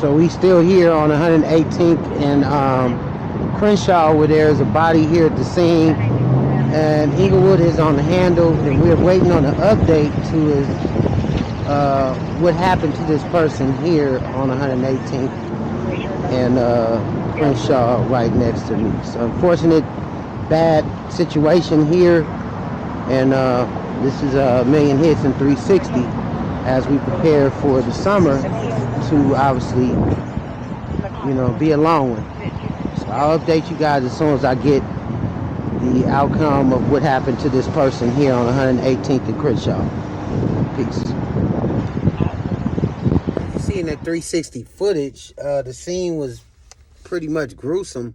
So we still here on 118th and Crenshaw, where there's a body here at the scene, and Inglewood is on the handle, and we're waiting on an update to his, what happened to this person here on 118th and Crenshaw right next to me. So unfortunate, bad situation here, and this is a million hits in 360 as we prepare for the summer to obviously, you know, be a long one. So I'll update you guys as soon as I get the outcome of what happened to this person here on 118th and Crenshaw. Peace. You see in that 360 footage, the scene was pretty much gruesome,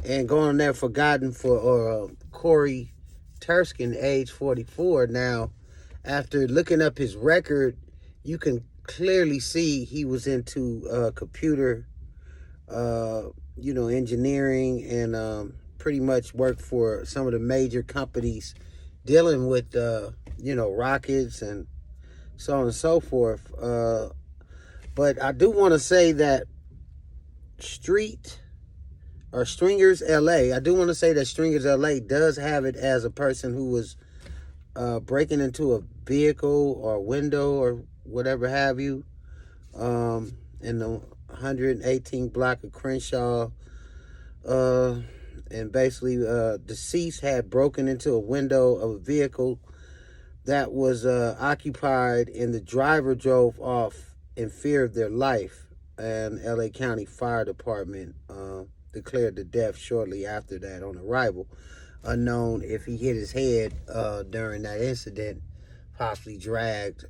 and going there forgotten for Corey Turkson, age 44. Now, after looking up his record, you can clearly see he was into computer, engineering, and pretty much worked for some of the major companies dealing with, rockets and so on and so forth. But I do want to say that Stringers LA does have it as a person who was breaking into a vehicle or window or whatever have you, in the 118th block of Crenshaw, and basically deceased had broken into a window of a vehicle that was occupied, and the driver drove off in fear of their life, and LA County Fire Department declared the death shortly after that on arrival. Unknown if he hit his head during that incident, possibly dragged,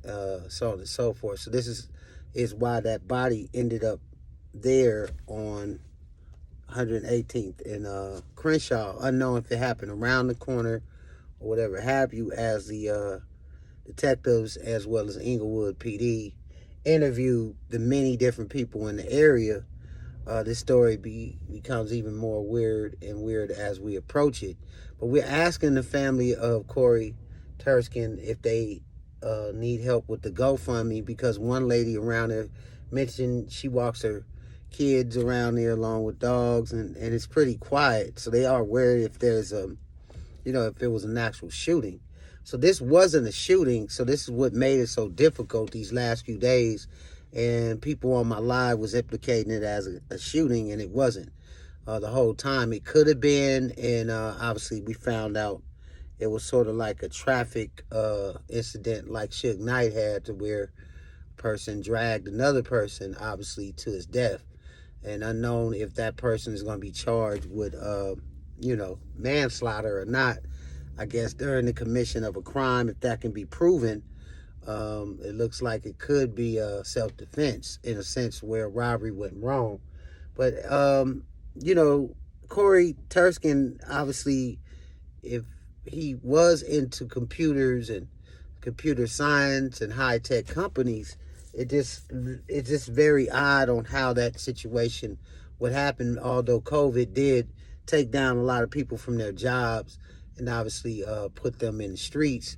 so on and so forth. So this is why that body ended up there on 118th in Crenshaw. Unknown if it happened around the corner or whatever have you, as the detectives as well as Inglewood PD interviewed the many different people in the area. This story becomes even more weird and weird as we approach it. But we're asking the family of Corey Turkson if they need help with the GoFundMe, because one lady around there mentioned she walks her kids around there along with dogs, and it's pretty quiet. So they are worried if there's if it was an actual shooting. So this wasn't a shooting. So this is what made it so difficult these last few days. And people on my live was implicating it as a shooting, and it wasn't. The whole time it could have been, and obviously we found out it was sort of like a traffic incident like Suge Knight had, to where a person dragged another person, obviously, to his death. And unknown if that person is going to be charged with, manslaughter or not. I guess during the commission of a crime, if that can be proven, it looks like it could be self-defense in a sense where robbery went wrong. But, Corey Turkson, obviously, if he was into computers and computer science and high-tech companies, it's just very odd on how that situation would happen, although COVID did take down a lot of people from their jobs and obviously put them in the streets,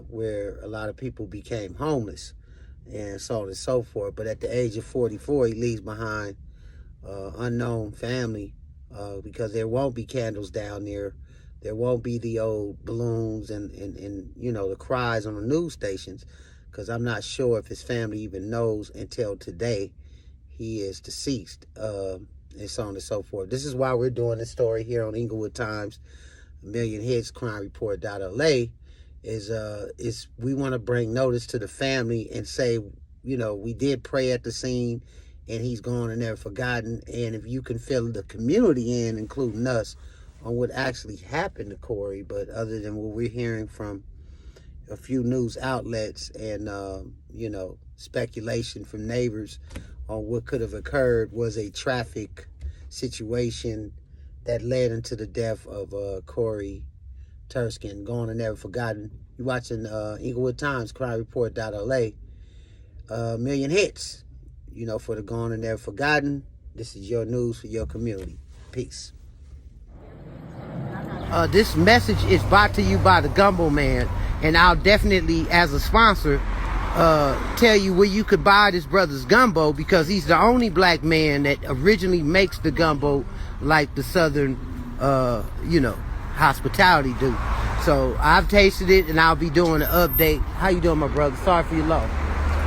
where a lot of people became homeless and so on and so forth. But at the age of 44, he leaves behind unknown family, because there won't be candles down there. There won't be the old balloons and the cries on the news stations, because I'm not sure if his family even knows until today he is deceased, and so on and so forth. This is why we're doing this story here on Inglewood Times, Million Hits, Crime Report.LA. Is we want to bring notice to the family and say, we did pray at the scene, and he's gone and never forgotten. And if you can fill the community in, including us, on what actually happened to Corey, but other than what we're hearing from a few news outlets and, speculation from neighbors on what could have occurred, was a traffic situation that led into the death of Corey Turkson, gone and never forgotten. You're watching Inglewood Times, Crime Report.LA. Million hits, for the gone and never forgotten. This is your news for your community. Peace. This message is brought to you by the Gumbo Man, and I'll definitely, as a sponsor, tell you where you could buy this brother's gumbo, because he's the only black man that originally makes the gumbo like the Southern, hospitality do. So I've tasted it, and I'll be doing an update. How you doing, my brother? Sorry for your loss.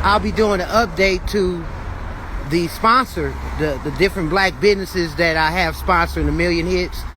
I'll be doing an update to the sponsor, the different black businesses that I have sponsoring A Million Hits.